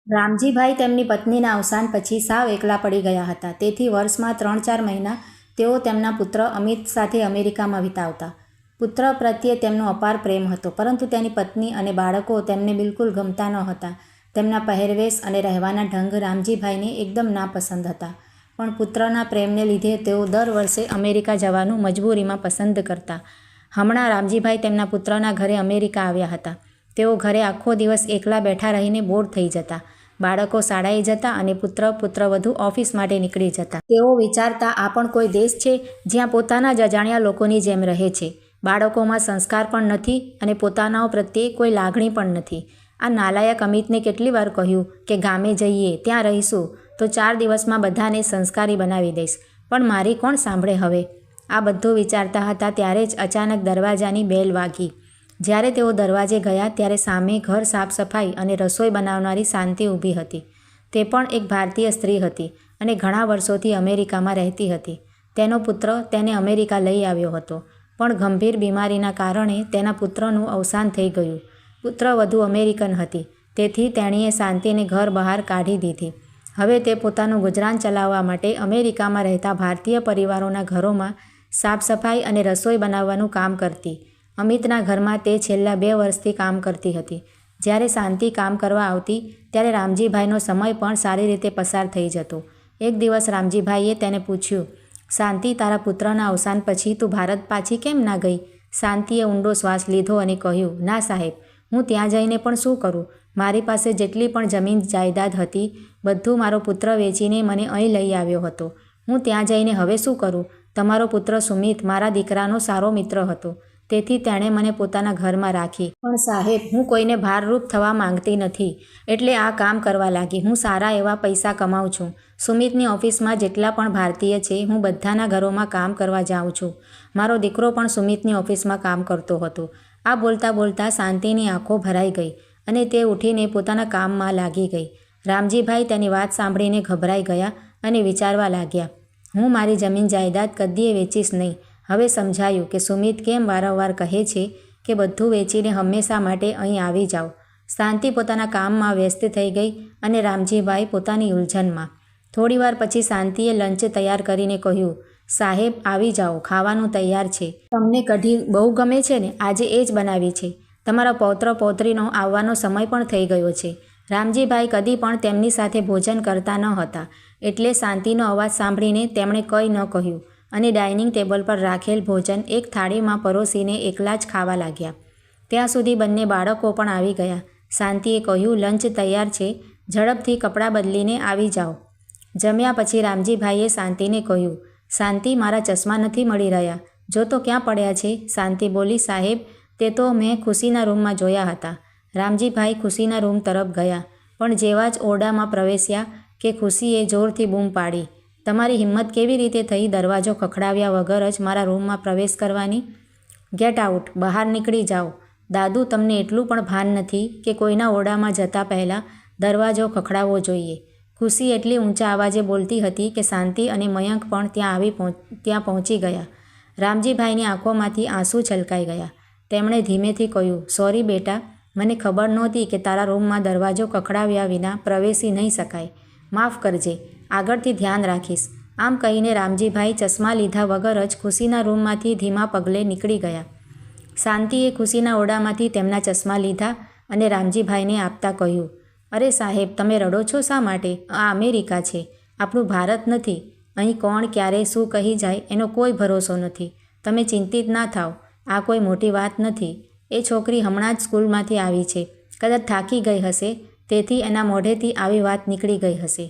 રામજીભાઈ તેમની પત્નીના અવસાન પછી સાવ એકલા પડી ગયા હતા. તેથી વર્ષમાં 3-4 મહિના તેઓ તેમના પુત્ર અમિત સાથે અમેરિકામાં વિતાવતા. પુત્ર પ્રત્યે તેમનો અપાર પ્રેમ હતો, પરંતુ તેની પત્ની અને બાળકો તેમને બિલકુલ ગમતા ન હતા. તેમના પહેરવેશ અને રહેવાના ઢંગ રામજીભાઈને એકદમ નાપસંદ હતા. પણ પુત્રના પ્રેમને લીધે તેઓ દર વર્ષે અમેરિકા જવાનું મજબૂરીમાં પસંદ કરતા. હમણાં રામજીભાઈ તેમના પુત્રના ઘરે અમેરિકા આવ્યા હતા. તેઓ ઘરે આખો દિવસ એકલા બેઠા રહીને બોર થઈ જતા. બાળકો શાળાએ જતા અને પુત્રવધુ ઓફિસ માટે નીકળી જતા. તેઓ વિચારતા, આ પણ કોઈ દેશ છે જ્યાં પોતાના જ અજાણ્યા લોકોની જેમ રહે છે. બાળકોમાં સંસ્કાર પણ નથી અને પોતાનાઓ પ્રત્યે કોઈ લાગણી પણ નથી. આ નાલાયક અમિતને કેટલી વાર કહ્યું કે ગામે જઈએ, ત્યાં રહીશું તો 4 દિવસમાં બધાને સંસ્કારી બનાવી દઈશ, પણ મારી કોણ સાંભળે હવે? આ બધું વિચારતા હતા ત્યારે જ અચાનક દરવાજાની બેલ વાગી. જ્યારે તેઓ દરવાજે ગયા ત્યારે સામે ઘર સાફ સફાઈ અને રસોઈ બનાવનારી શાંતિ ઊભી હતી. તે પણ એક ભારતીય સ્ત્રી હતી અને ઘણા વર્ષોથી અમેરિકામાં રહેતી હતી. તેનો પુત્ર તેને અમેરિકા લઈ આવ્યો હતો, પણ ગંભીર બીમારીના કારણે તેના પુત્રનું અવસાન થઈ ગયું. પુત્રવધુ અમેરિકન હતી, તેથી તેણીએ શાંતિને ઘર બહાર કાઢી દીધી. હવે તે પોતાનું ગુજરાન ચલાવવા માટે અમેરિકામાં રહેતા ભારતીય પરિવારોના ઘરોમાં સાફ સફાઈ અને રસોઈ બનાવવાનું કામ કરતી. અમિતના ઘરમાં તે છેલ્લા 2 વર્ષથી કામ કરતી હતી. જ્યારે શાંતિ કામ કરવા આવતી ત્યારે રામજીભાઈનો સમય પણ સારી રીતે પસાર થઈ જતો. એક દિવસ રામજીભાઈએ તેને પૂછ્યું, શાંતિ, તારા પુત્રના અવસાન પછી તું ભારત પાછી કેમ ના ગઈ? શાંતિએ ઊંડો શ્વાસ લીધો અને કહ્યું, ના સાહેબ, હું ત્યાં જઈને પણ શું કરું? મારી પાસે જેટલી પણ જમીન જાયદાદ હતી બધું મારો પુત્ર વેચીને મને અહીં લઈ આવ્યો હતો. હું ત્યાં જઈને હવે શું કરું? તમારો પુત્ર સુમિત મારા દીકરાનો સારો મિત્ર હતો, તેથી તેણે મને પોતાના ઘરમાં રાખી. પણ સાહેબ, હું કોઈને ભારરૂપ થવા માંગતી નથી, એટલે આ કામ કરવા લાગી. હું સારા એવા પૈસા કમાઉં છું. સુમિતની ઓફિસમાં જેટલા પણ ભારતીય છે, હું બધાના ઘરોમાં કામ કરવા જાઉં છું. મારો દીકરો પણ સુમિતની ઓફિસમાં કામ કરતો હતો. આ બોલતા બોલતા શાંતિની આંખો ભરાઈ ગઈ અને તે ઉઠીને પોતાના કામમાં લાગી ગઈ. રામજીભાઈ તેની વાત સાંભળીને ગભરાઈ ગયા અને વિચારવા લાગ્યા, હું મારી જમીન જાયદાદ કદીએ વેચીશ નહીં. હવે સમજાયું કે સુમિત કેમ વારંવાર કહે છે કે બધું વેચીને હંમેશા માટે અહીં આવી જાઓ. શાંતિ પોતાના કામમાં વ્યસ્ત થઈ ગઈ અને રામજીભાઈ પોતાની ઉલઝનમાં. થોડીવાર પછી શાંતિએ લંચ તૈયાર કરીને કહ્યું, સાહેબ આવી જાઓ, ખાવાનું તૈયાર છે. તમને કઢી બહુ ગમે છે ને? આજે એ જ બનાવી છે. તમારા પૌત્ર પૌત્રીનો આવવાનો સમય પણ થઈ ગયો છે. રામજીભાઈ કદી પણ તેમની સાથે ભોજન કરતા ન હતા, એટલે શાંતિનો અવાજ સાંભળીને તેમણે કંઈ ન કહ્યું અને ડાઇનિંગ ટેબલ પર રાખેલ ભોજન એક થાળીમાં પરોસીને એકલા જ ખાવા લાગ્યા. ત્યાં સુધી બંને બાળકો પણ આવી ગયા. શાંતિએ કહ્યું, લંચ તૈયાર છે, ઝડપથી કપડાં બદલીને આવી જાઓ. જમ્યા પછી રામજીભાઈએ શાંતિને કહ્યું, શાંતિ, મારા ચશ્મા નથી મળી રહ્યા, જો તો ક્યાં પડ્યા છે? શાંતિ બોલી, સાહેબ, તે તો મેં ખુશીના રૂમમાં જોયા હતા. રામજીભાઈ ખુશીના રૂમ તરફ ગયા, પણ જેવા જ ઓરડામાં પ્રવેશ્યા કે ખુશીએ જોરથી બૂમ પાડી, તમારી હિંમત કેવી રીતે થઈ દરવાજો ખખડાવ્યા વગર જ મારા રૂમમાં પ્રવેશ કરવાની? ગેટ આઉટ, બહાર નીકળી જાઓ. દાદુ, તમને એટલું પણ ભાન નથી કે કોઈના ઓરડામાં જતા પહેલાં દરવાજો ખખડાવવો જોઈએ. ખુશી એટલી ઊંચા અવાજે બોલતી હતી કે શાંતિ અને મયંક પણ ત્યાં પહોંચી ગયા. રામજીભાઈની આંખોમાંથી આંસુ છલકાઈ ગયા. તેમણે ધીમેથી કહ્યું, સોરી બેટા, મને ખબર નહોતી કે તારા રૂમમાં દરવાજો ખખડાવ્યા વિના પ્રવેશી નહીં શકાય. માફ કરજે, આગળથી ધ્યાન રાખીશ. આમ કહીને રામજીભાઈ ચશ્મા લીધા વગર જ ખુશીના રૂમમાંથી ધીમા પગલે નીકળી ગયા. શાંતિએ ખુશીના ઓરડામાંથી તેમના ચશ્મા લીધા અને રામજીભાઈને આપતા કહ્યું, અરે સાહેબ, તમે રડો છો શા માટે? આ અમેરિકા છે, આપણું ભારત નથી. અહીં કોણ ક્યારે શું કહી જાય એનો કોઈ ભરોસો નથી. તમે ચિંતિત ના થાઓ, આ કોઈ મોટી વાત નથી. એ છોકરી હમણાં જ સ્કૂલમાંથી આવી છે, કદાચ થાકી ગઈ હશે, તેથી એના મોઢેથી આવી વાત નીકળી ગઈ હશે.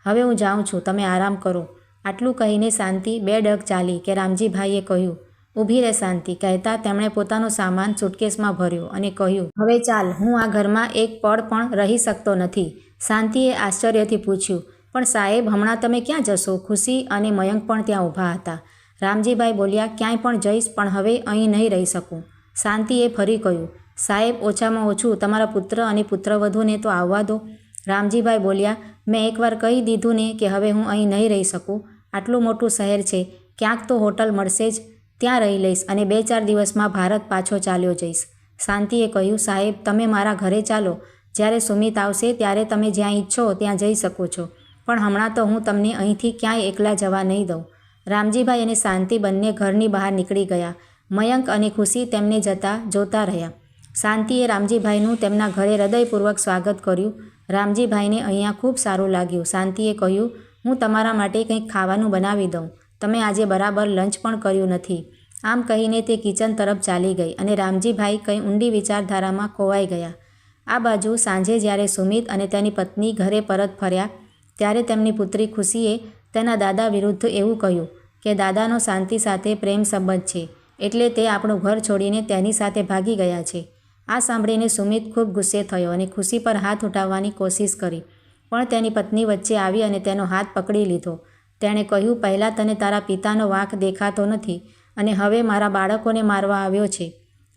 હવે હું જાઉં છું, તમે આરામ કરો. આટલું કહીને શાંતિ 2 ડગ ચાલી કે રામજીભાઈએ કહ્યું, ઊભી રહે શાંતિ. કહેતા તેમણે પોતાનો સામાન સુટકેસમાં ભર્યો અને કહ્યું, હવે ચાલ, હું આ ઘરમાં એક પળ પણ રહી શકતો નથી. શાંતિએ આશ્ચર્યથી પૂછ્યું, પણ સાહેબ, હમણાં તમે ક્યાં જશો? ખુશી અને મયંક પણ ત્યાં ઊભા હતા. રામજીભાઈ બોલ્યા, ક્યાંય પણ જઈશ, પણ હવે અહીં નહીં રહી શકું. શાંતિએ ફરી કહ્યું, સાહેબ, ઓછામાં ઓછું તમારા પુત્ર અને પુત્રવધૂને તો આવવા દો. રામજીભાઈ બોલ્યા, મેં એકવાર કહી દીધું ને કે હવે હું અહીં નહીં રહી શકું. આટલું મોટું શહેર છે, ક્યાંક તો હોટલ મળશે જ, ત્યાં રહી લઈશ અને 2-4 દિવસમાં ભારત પાછો ચાલ્યો જઈશ. શાંતિએ કહ્યું, સાહેબ, તમે મારા ઘરે ચાલો. જ્યારે સુમિત આવશે ત્યારે તમે જ્યાં ઈચ્છો ત્યાં જઈ શકો છો, પણ હમણાં તો હું તમને અહીંથી ક્યાંય એકલા જવા નહીં દઉં. રામજીભાઈ અને શાંતિ બંને ઘરની બહાર નીકળી ગયા. મયંક અને ખુશી તેમને જોતા રહ્યા. શાંતિએ રામજીભાઈનું તેમના ઘરે હૃદયપૂર્વક સ્વાગત કર્યું. રામજીભાઈને અહીંયા ખૂબ સારું લાગ્યું. શાંતિએ કહ્યું, હું તમારા માટે કંઈક ખાવાનું બનાવી દઉં. તમે આજે બરાબર લંચ પણ કર્યું નથી. આમ કહીને તે કિચન તરફ ચાલી ગઈ અને રામજીભાઈ કંઈ ઊંડી વિચારધારામાં ખોવાઈ ગયા. આ બાજુ સાંજે જ્યારે સુમિત અને તેની પત્ની ઘરે પરત ફર્યા ત્યારે તેમની પુત્રી ખુશીએ તેના દાદા વિરુદ્ધ એવું કહ્યું કે દાદાનો શાંતિ સાથે પ્રેમ સંબંધ છે, એટલે તે આપણું ઘર છોડીને તેની સાથે ભાગી ગયા છે. આ સાંભળીને સુમિત ખૂબ ગુસ્સે થયો અને ખુશી પર હાથ ઉઠાવવાની કોશિશ કરી, પણ તેની પત્ની વચ્ચે આવી અને તેનો હાથ પકડી લીધો. તેણે કહ્યું, પહેલાં તને તારા પિતાનો વાંક દેખાતો નથી અને હવે મારા બાળકોને મારવા આવ્યો છે.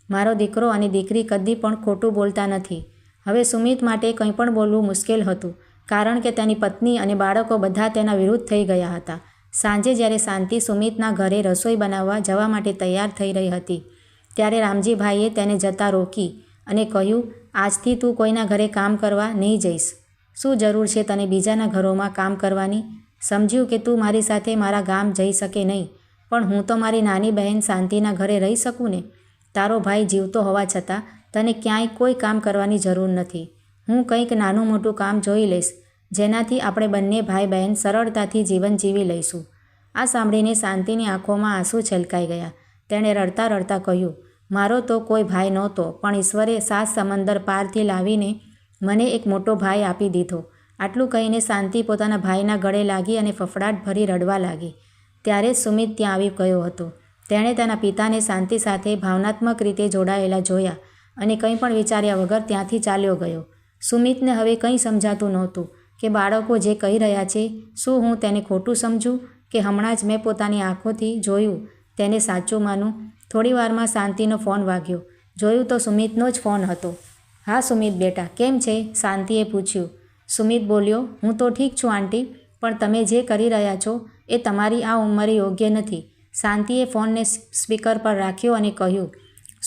મારો દીકરો અને દીકરી કદી પણ ખોટું બોલતા નથી. હવે સુમિત માટે કંઈ પણ બોલવું મુશ્કેલ હતું, કારણ કે તેની પત્ની અને બાળકો બધા તેના વિરુદ્ધ થઈ ગયા હતા. સાંજે જ્યારે શાંતિ સુમિતના ઘરે રસોઈ બનાવવા જવા માટે તૈયાર થઈ રહી હતી ત્યારે રામજીભાઈએ તેને જતાં રોકી અને કહ્યું, આજથી તું કોઈના ઘરે કામ કરવા નહીં જઈશ. શું જરૂર છે તને બીજાના ઘરોમાં કામ કરવાની? સમજ્યું કે તું મારી સાથે મારા ગામ જઈ શકે નહીં, પણ હું તો મારી નાની બહેન શાંતિના ઘરે રહી શકું ને. તારો ભાઈ જીવતો હોવા છતાં તને ક્યાંય કોઈ કામ કરવાની જરૂર નથી. હું કંઈક નાનું મોટું કામ જોઈ લઈશ, જેનાથી આપણે બંને ભાઈ બહેન સરળતાથી જીવન જીવી લઈશું. આ સાંભળીને શાંતિની આંખોમાં આંસુ છલકાઈ ગયા. તેણે રડતા રડતા કહ્યું, મારો તો કોઈ ભાઈ નહોતો, પણ ઈશ્વરે 7 સમંદર પારથી લાવીને મને એક મોટો ભાઈ આપી દીધો. આટલું કહીને શાંતિ પોતાના ભાઈના ગળે લાગી અને ફફડાટ ભરી રડવા લાગી. ત્યારે જ સુમિત ત્યાં આવી ગયો હતો. તેણે તેના પિતાને શાંતિ સાથે ભાવનાત્મક રીતે જોડાયેલા જોયા અને કંઈ પણ વિચાર્યા વગર ત્યાંથી ચાલ્યો ગયો. સુમિતને હવે કંઈ સમજાતું નહોતું કે બાળકો જે કહી રહ્યા છે, શું હું તેને ખોટું સમજું કે હમણાં જ મેં પોતાની આંખોથી જોયું તેને સાચું માનું? થોડી વારમાં શાંતિનો ફોન વાગ્યો. જોયું તો સુમિતનો જ ફોન હતો. હા સુમિત બેટા, કેમ છે? શાંતિએ પૂછ્યું. સુમિત બોલ્યો, હું તો ઠીક છું આંટી, પણ તમે જે કરી રહ્યા છો એ તમારી આ ઉંમરે યોગ્ય નથી. શાંતિએ ફોનને સ્પીકર પર રાખ્યો અને કહ્યું,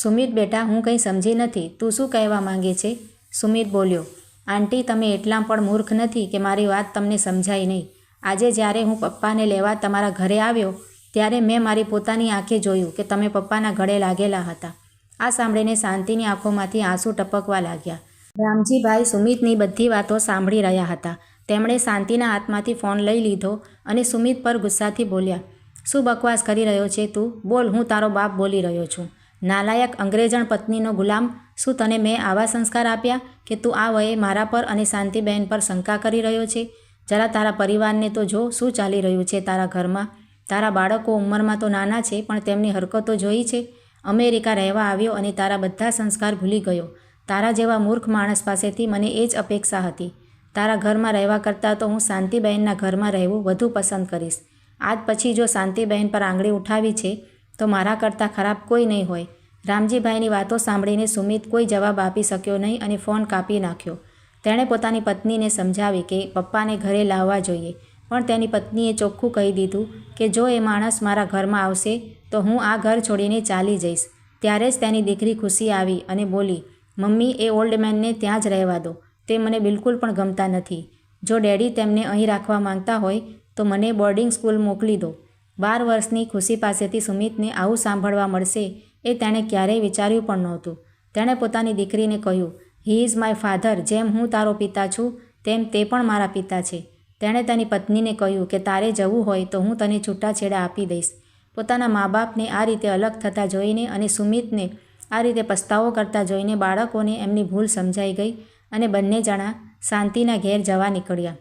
સુમિત બેટા, હું કંઈ સમજી નથી. તું શું કહેવા માંગે છે? સુમિત બોલ્યો, આંટી તમે એટલા પણ મૂર્ખ નથી કે મારી વાત તમને સમજાય નહીં. આજે જ્યારે હું પપ્પાને લેવા તમારા ઘરે આવ્યો ત્યારે મેં મારી પોતાની આંખે જોયું કે તમે પપ્પાના ગળે લાગેલા હતા. આ સાંભળીને શાંતિની આંખોમાંથી આંસુ ટપકવા લાગ્યા. રામજીભાઈ સુમિતની બધી વાતો સાંભળી રહ્યા હતા. તેમણે શાંતિના હાથમાંથી ફોન લઈ લીધો અને સુમિત પર ગુસ્સાથી બોલ્યા, શું બકવાસ કરી રહ્યો છે તું? બોલ, હું તારો બાપ બોલી રહ્યો છું. નાલાયક અંગ્રેજણ પત્નીનો ગુલામ, શું તને મેં આવા સંસ્કાર આપ્યા કે તું આ વયે મારા પર અને શાંતિબહેન પર શંકા કરી રહ્યો છે? જરા તારા પરિવારને તો જો, શું ચાલી રહ્યું છે તારા ઘરમાં. તારા બાળકો ઉંમરમાં તો નાના છે, પણ તેમની હરકતો જોઈ છે. અમેરિકા રહેવા આવ્યો અને તારા બધા સંસ્કાર ભૂલી ગયો. તારા જેવા મૂર્ખ માણસ પાસેથી મને એ જ અપેક્ષા હતી. તારા ઘરમાં રહેવા કરતાં તો હું શાંતિબહેનના ઘરમાં રહેવું વધુ પસંદ કરીશ. આજ પછી જો શાંતિબહેન પર આંગળી ઉઠાવી છે તો મારા કરતાં ખરાબ કોઈ નહીં હોય. રામજીભાઈની વાતો સાંભળીને સુમિત કોઈ જવાબ આપી શક્યો નહીં અને ફોન કાપી નાખ્યો. તેણે પોતાની પત્નીને સમજાવી કે પપ્પાને ઘરે લાવવા જોઈએ, પણ તેની પત્નીએ ચોખ્ખું કહી દીધું કે જો એ માણસ મારા ઘરમાં આવશે તો હું આ ઘર છોડીને ચાલી જઈશ. ત્યારે જ તેની દીકરી ખુશી આવી અને બોલી, મમ્મી, એ ઓલ્ડ મેનને ત્યાં જ રહેવા દો. તે મને બિલકુલ પણ ગમતા નથી. જો ડેડી તેમને અહીં રાખવા માંગતા હોય તો મને બોર્ડિંગ સ્કૂલ મોકલી દો. 12 વર્ષની ખુશી પાસેથી સુમિતને આવું સાંભળવા મળશે એ તેણે ક્યારેય વિચાર્યું પણ નહોતું. તેણે પોતાની દીકરીને કહ્યું, હી ઇઝ માય ફાધર. જેમ હું તારો પિતા છું તેમ તે પણ મારા પિતા છે. તેણે તેની પત્નીને કહ્યું કે તારે જવું હોય તો હું તને છૂટાછેડા આપી દઈશ. પોતાના મા બાપને આ રીતે અલગ થતા જોઈને અને સુમિતને આ રીતે પસ્તાવો કરતા જોઈને બાળકોને એમની ભૂલ સમજાઈ ગઈ અને બંને જણા શાંતિના ઘેર જવા નીકળ્યા.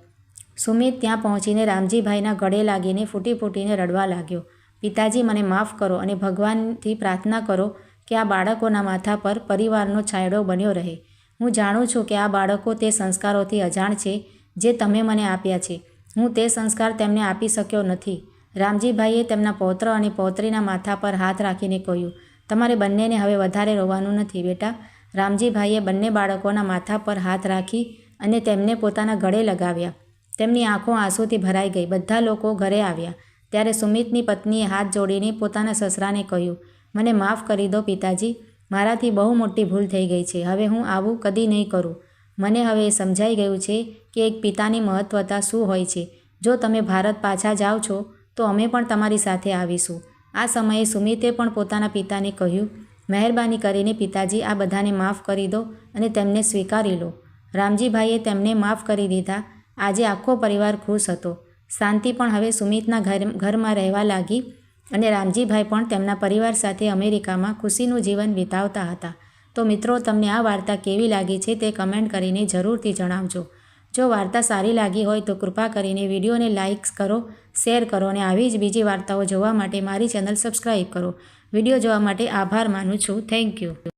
સુમિત ત્યાં પહોંચીને રામજીભાઈના ગળે લાગીને ફૂટી ફૂટીને રડવા લાગ્યો. પિતાજી, મને માફ કરો અને ભગવાનથી પ્રાર્થના કરો કે આ બાળકોના માથા પર પરિવારનો છાંયડો બન્યો રહે. હું જાણું છું કે આ બાળકો તે સંસ્કારોથી અજાણ છે જે તમે મને આપ્યા છે. હું તે સંસ્કાર તેમને આપી શક્યો નથી. રામજીભાઈએ તેમના પૌત્ર અને પૌત્રીના માથા પર હાથ રાખીને કહ્યું, તમારે બંનેને હવે વધારે રોવાનું નથી બેટા. રામજીભાઈએ બંને બાળકોના માથા પર હાથ રાખી અને તેમને પોતાના ગળે લગાવ્યા. તેમની આંખો આંસુથી ભરાઈ ગઈ. બધા લોકો ઘરે આવ્યા ત્યારે સુમિતની પત્નીએ હાથ જોડીને પોતાના સસરાને કહ્યું, મને માફ કરી દો પિતાજી, મારાથી બહુ મોટી ભૂલ થઈ ગઈ છે. હવે હું આવું કદી નહીં કરું. મને હવે એ સમજાઈ ગયું છે કે એક પિતાની મહત્વતા શું હોય છે. જો તમે ભારત પાછા જાઓ છો તો અમે પણ તમારી સાથે આવીશું. આ સમયે સુમિતે પણ પોતાના પિતાને કહ્યું, મહેરબાની કરીને પિતાજી, આ બધાને માફ કરી દો અને તેમને સ્વીકારી લો. રામજીભાઈએ તેમને માફ કરી દીધા. આજે આખો પરિવાર ખુશ હતો. શાંતિ પણ હવે સુમિતના ઘરમાં રહેવા લાગી અને રામજીભાઈ પણ તેમના પરિવાર સાથે અમેરિકામાં ખુશીનું જીવન વિતાવતા હતા. તો મિત્રો, તમને આ વાર્તા કેવી લાગી છે તે કમેન્ટ કરીને જરૂરથી જણાવજો. જો વાર્તા સારી લાગી હોય તો કૃપા કરીને વિડીયોને લાઇક કરો, શેર કરો અને આવી જ બીજી વાર્તાઓ જોવા માટે મારી ચેનલ સબસ્ક્રાઈબ કરો. વિડીયો જોવા માટે આભાર માનું છું. Thank you.